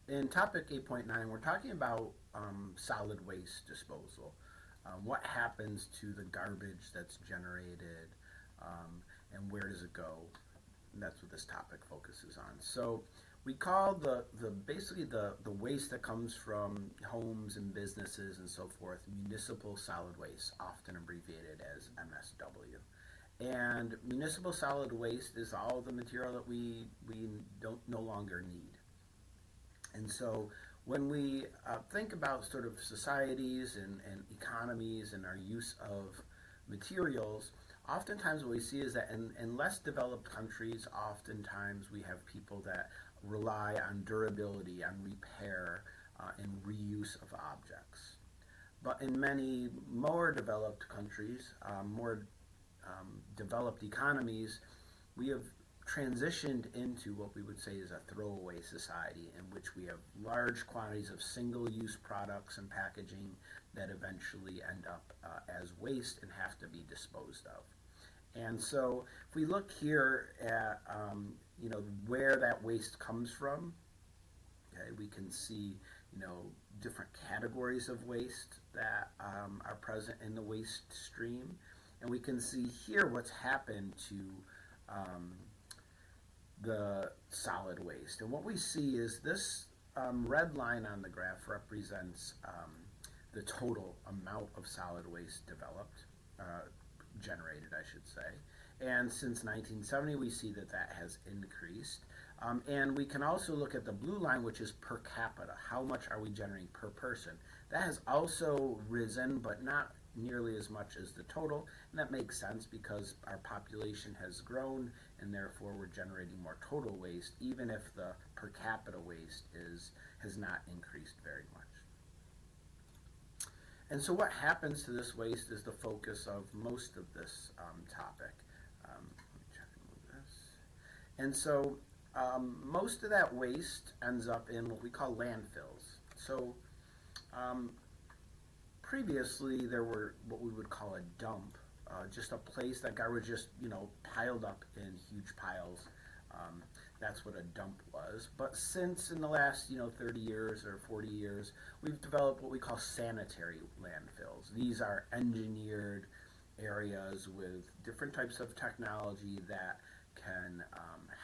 In topic 8.9, we're talking about solid waste disposal. What happens to the garbage that's generated, and where does it go? And that's what this topic focuses on. So we call the basically the waste that comes from homes and businesses and so forth municipal solid waste, often abbreviated as MSW. And municipal solid waste is all the material that we don't no longer need. And so when we think about sort of societies and economies and our use of materials, oftentimes what we see is that in less developed countries, oftentimes we have people that rely on durability, on repair, and reuse of objects. But in many more developed countries, more developed economies, we have transitioned into what we would say is a throwaway society in which we have large quantities of single-use products and packaging that eventually end up as waste and have to be disposed of. And so if we look here at where that waste comes from, okay, we can see different categories of waste that are present in the waste stream, and we can see here what's happened to the solid waste. And what we see is this red line on the graph represents the total amount of solid waste developed, generated, I should say. And since 1970, we see that that has increased. And we can also look at the blue line, which is per capita. How much are we generating per person? That has also risen, but not nearly as much as the total, and that makes sense because our population has grown and therefore we're generating more total waste, even if the per capita waste has not increased very much. And so what happens to this waste is the focus of most of this topic. Let me check and move this. And so most of that waste ends up in what we call landfills. So previously, there were what we would call a dump, just a place that garbage just piled up in huge piles. That's what a dump was. But since in the last 30 years or 40 years, we've developed what we call sanitary landfills. These are engineered areas with different types of technology that can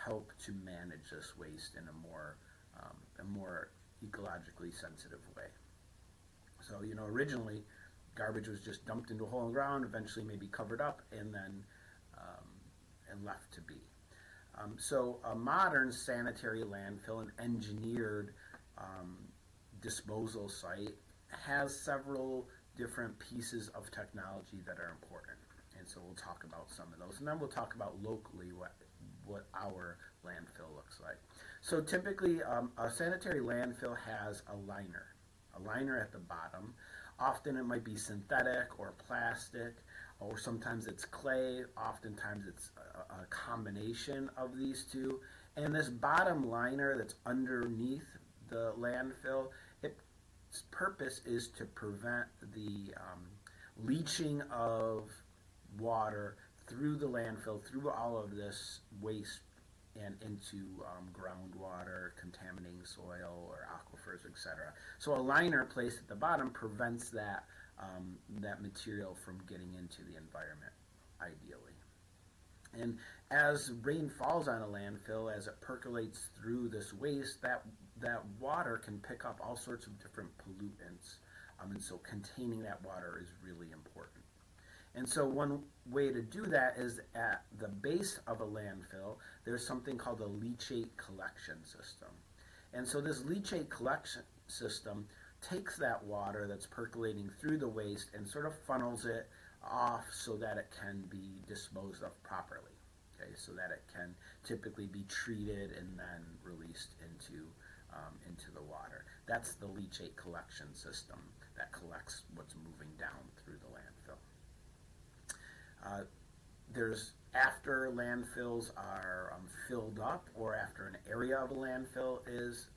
help to manage this waste in a more ecologically sensitive way. So, originally, garbage was just dumped into a hole in the ground, eventually maybe covered up, and then and left to be. So a modern sanitary landfill, an engineered disposal site, has several different pieces of technology that are important. And so we'll talk about some of those. And then we'll talk about locally what our landfill looks like. So typically, a sanitary landfill has a liner at the bottom. Often it might be synthetic or plastic, or sometimes it's clay. Oftentimes it's a combination of these two. And this bottom liner that's underneath the landfill, its purpose is to prevent the leaching of water through the landfill, through all of this waste and into groundwater, contaminating soil or aquifers, etc. So a liner placed at the bottom prevents that material from getting into the environment, ideally. And as rain falls on a landfill, as it percolates through this waste, that water can pick up all sorts of different pollutants, and so containing that water is really important. And so one way to do that is at the base of a landfill, there's something called a leachate collection system. And so this leachate collection system takes that water that's percolating through the waste and sort of funnels it off so that it can be disposed of properly. Okay, so that it can typically be treated and then released into the water. That's the leachate collection system that collects what's moving down through the landfill. After landfills are filled up, or after an area of a landfill is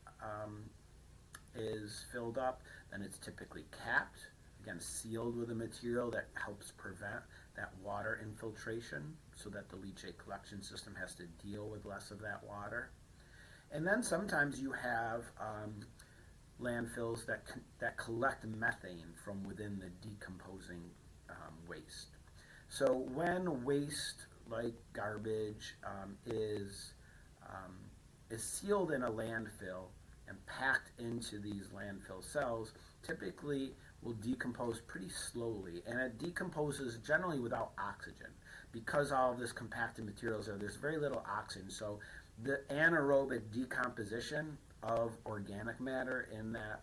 filled up, then it's typically capped, again sealed with a material that helps prevent that water infiltration so that the leachate collection system has to deal with less of that water. And then sometimes you have landfills that collect methane from within the decomposing waste. So when waste like garbage is sealed in a landfill and packed into these landfill cells, typically will decompose pretty slowly, and it decomposes generally without oxygen. Because all of this compacted materials there's very little oxygen, so the anaerobic decomposition of organic matter in that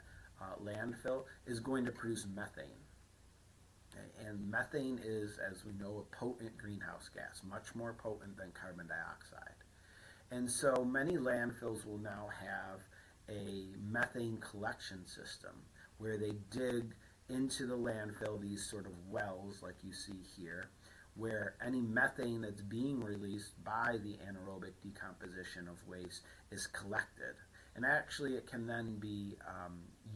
landfill is going to produce methane. Okay? And methane is, as we know, a potent greenhouse gas, much more potent than carbon dioxide. And so many landfills will now have a methane collection system where they dig into the landfill these sort of wells like you see here, where any methane that's being released by the anaerobic decomposition of waste is collected. And actually it can then be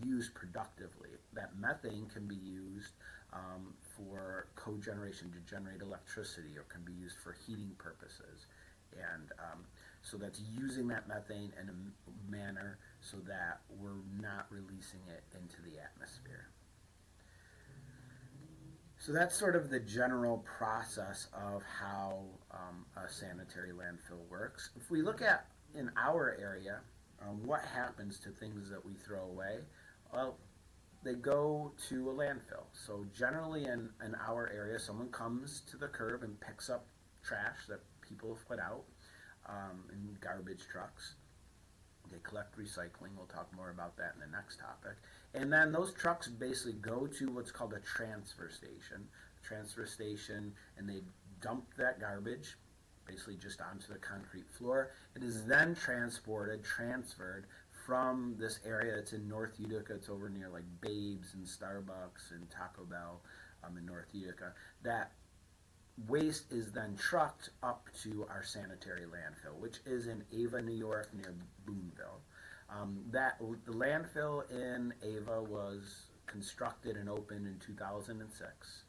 used productively. That methane can be used for cogeneration to generate electricity, or can be used for heating purposes. And so that's using that methane in a manner so that we're not releasing it into the atmosphere. So that's sort of the general process of how a sanitary landfill works. If we look at in our area, what happens to things that we throw away? Well, they go to a landfill. So generally in our area, someone comes to the curb and picks up trash that people have put out in garbage trucks. They collect recycling. We'll talk more about that in the next topic. And then those trucks basically go to what's called a transfer station, and they dump that garbage basically just onto the concrete floor. It is then transferred from this area that's in North Utica. It's over near like Babe's and Starbucks and Taco Bell in North Utica. That waste is then trucked up to our sanitary landfill, which is in Ava, New York, near Boonville. The landfill in Ava was constructed and opened in 2006.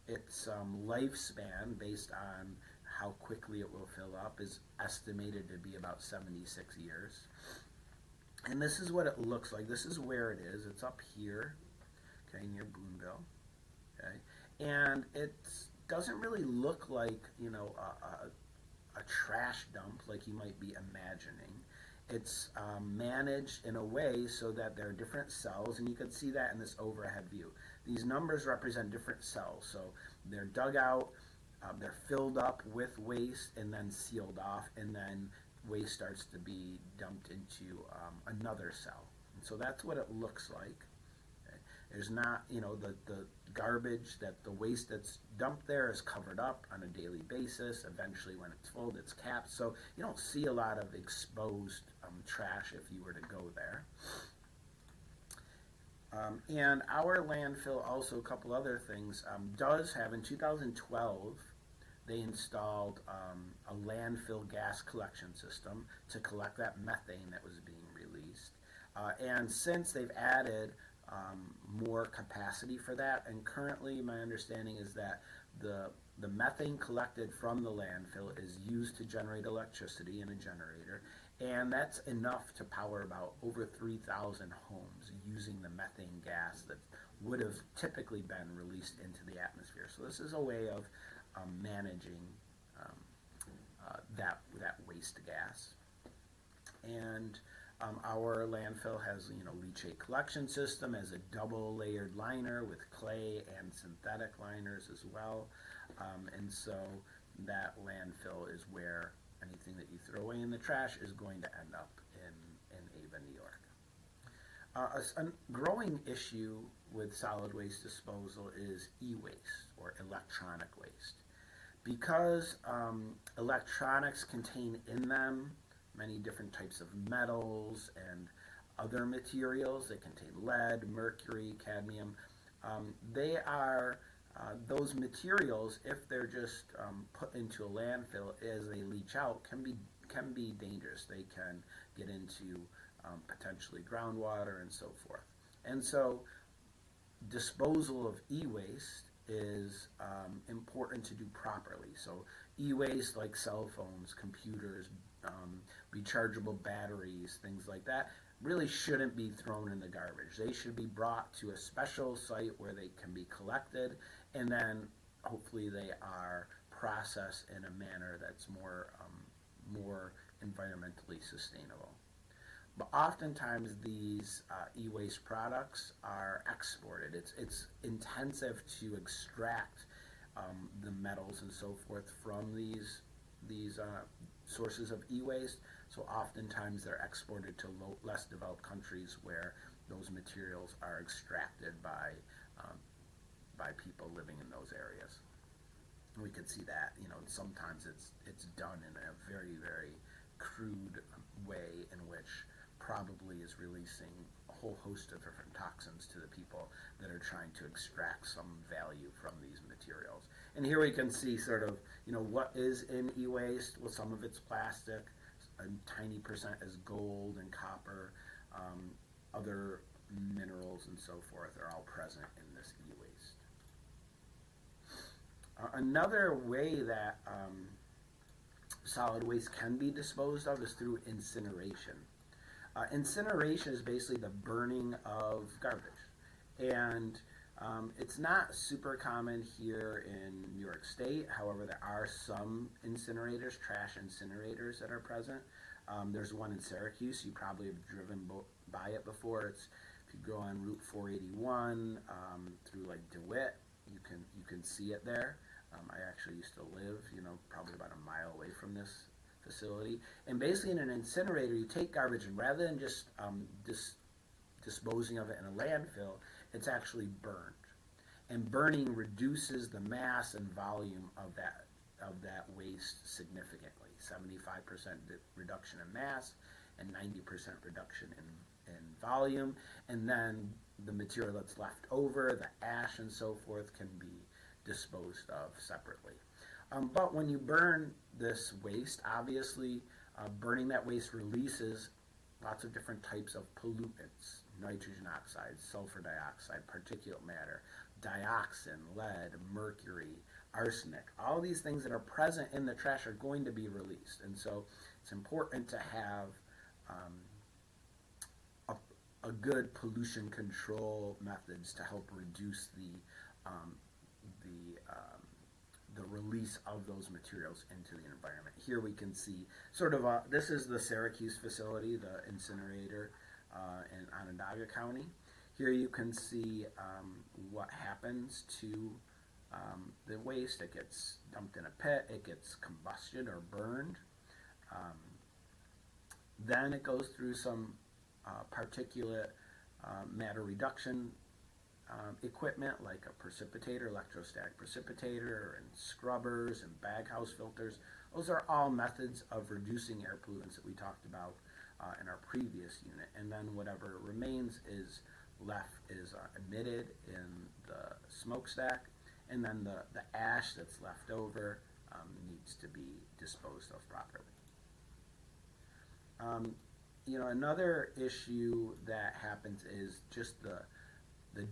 Its lifespan, based on how quickly it will fill up, is estimated to be about 76 years. And this is what it looks like. This is where it is. It's up here, okay, near Boonville. Okay, and it doesn't really look like, you know, a trash dump like you might be imagining. It's managed in a way so that there are different cells, and you can see that in this overhead view. These numbers represent different cells, so they're dug out, they're filled up with waste, and then sealed off, and then waste starts to be dumped into another cell. And so that's what it looks like. Okay. There's not, you know, the garbage, that the waste that's dumped there is covered up on a daily basis. Eventually when it's full, it's capped, so you don't see a lot of exposed trash if you were to go there. And our landfill, also a couple other things, does have, in 2012, they installed a landfill gas collection system to collect that methane that was being released. And since they've added more capacity for that, and currently my understanding is that the methane collected from the landfill is used to generate electricity in a generator, and that's enough to power about over 3,000 homes using the methane gas that would have typically been released into the atmosphere. So this is a way of managing that waste gas. And our landfill has, you know, leachate collection system, as a double layered liner with clay and synthetic liners as well. And so that landfill is where anything that you throw away in the trash is going to end up in Ava, New York. A growing issue with solid waste disposal is e-waste, or electronic waste. Because electronics contain in them many different types of metals and other materials. They contain lead, mercury, cadmium. Those materials, if they're just put into a landfill as they leach out, can be dangerous. They can get into potentially groundwater and so forth. And so disposal of e-waste is important to do properly. So e-waste, like cell phones, computers, rechargeable batteries, things like that, really shouldn't be thrown in the garbage. They should be brought to a special site where they can be collected, and then hopefully they are processed in a manner that's more environmentally sustainable. But oftentimes these e-waste products are exported. It's intensive to extract the metals and so forth from these sources of e-waste. So oftentimes they're exported to less developed countries where those materials are extracted by people living in those areas. And we could see that, sometimes it's done in a very, very crude way in which probably is releasing a whole host of different toxins to the people that are trying to extract some value from these materials. And here we can see sort of, what is in e-waste. Well, some of it's plastic, a tiny percent is gold and copper, other minerals and so forth are all present in this e-waste. Another way that solid waste can be disposed of is through incineration. Incineration is basically the burning of garbage, and it's not super common here in New York State. However, there are some incinerators, trash incinerators, that are present. There's one in Syracuse. You probably have driven by it before. It's, if you go on Route 481 through like DeWitt, you can see it there. I actually used to live, probably about a mile away from this facility. And basically in an incinerator, you take garbage, and rather than just disposing of it in a landfill, it's actually burned. And burning reduces the mass and volume of that waste significantly. 75% reduction in mass and 90% reduction in volume. And then the material that's left over, the ash and so forth, can be disposed of separately. But when you burn this waste, obviously burning that waste releases lots of different types of pollutants: nitrogen oxide, sulfur dioxide, particulate matter, dioxin, lead, mercury, arsenic. All these things that are present in the trash are going to be released. And so it's important to have a good pollution control methods to help reduce the release of those materials into the environment. Here we can see sort of this is the Syracuse facility, the incinerator in Onondaga County. Here you can see what happens to the waste. It gets dumped in a pit, it gets combusted or burned. Then it goes through some particulate matter reduction equipment like a precipitator, electrostatic precipitator, and scrubbers and baghouse filters. Those are all methods of reducing air pollutants that we talked about in our previous unit. And then whatever remains is emitted in the smokestack, and then the ash that's left over needs to be disposed of properly. Another issue that happens is just the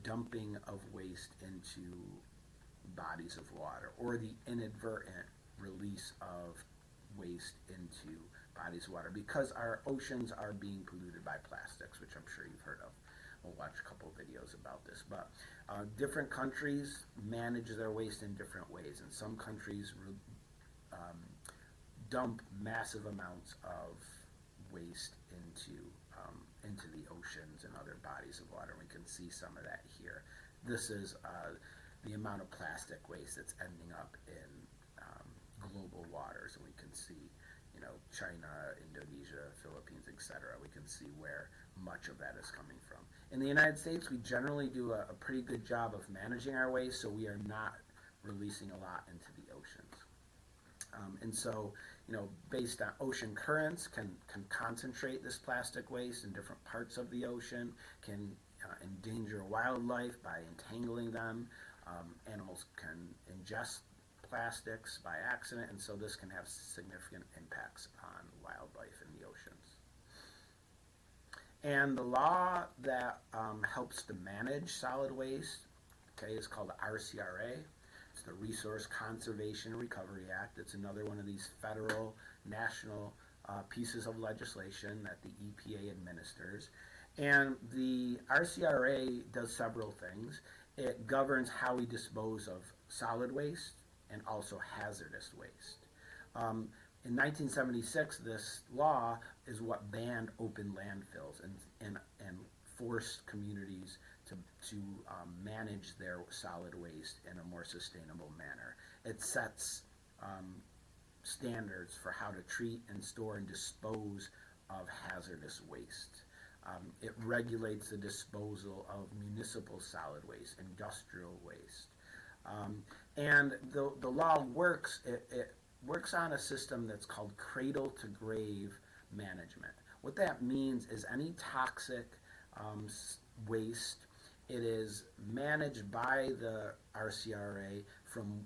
dumping of waste into bodies of water, or the inadvertent release of waste into bodies of water, because our oceans are being polluted by plastics, which I'm sure you've heard of. We'll watch a couple of videos about this. But different countries manage their waste in different ways, and some countries dump massive amounts of waste into the oceans and other bodies of water. We can see some of that here. This is the amount of plastic waste that's ending up in global waters, and we can see, China, Indonesia, Philippines, etc. We can see where much of that is coming from. In the United States, we generally do a pretty good job of managing our waste, so we are not releasing a lot into the oceans. And so, based on ocean currents, can concentrate this plastic waste in different parts of the ocean, can endanger wildlife by entangling them. Animals can ingest plastics by accident, and so this can have significant impacts on wildlife in the oceans. And the law that helps to manage solid waste, is called the RCRA. It's the Resource Conservation and Recovery Act. It's another one of these federal, national pieces of legislation that the EPA administers. And the RCRA does several things. It governs how we dispose of solid waste and also hazardous waste. In 1976, this law is what banned open landfills and forced communities to manage their solid waste in a more sustainable manner. It sets standards for how to treat and store and dispose of hazardous waste. It regulates the disposal of municipal solid waste, industrial waste. And the law works, it works on a system that's called cradle to grave management. What that means is any toxic waste, it is managed by the RCRA from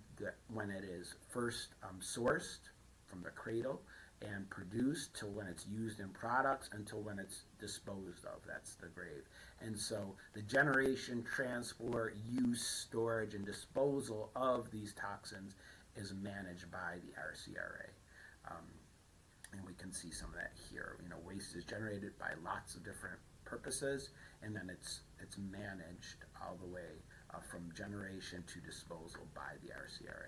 when it is first sourced from the cradle and produced till when it's used in products until when it's disposed of. That's the grave. And so the generation, transport, use, storage, and disposal of these toxins is managed by the RCRA. And we can see some of that here. Waste is generated by lots of different purposes, and then it's managed all the way from generation to disposal by the RCRA.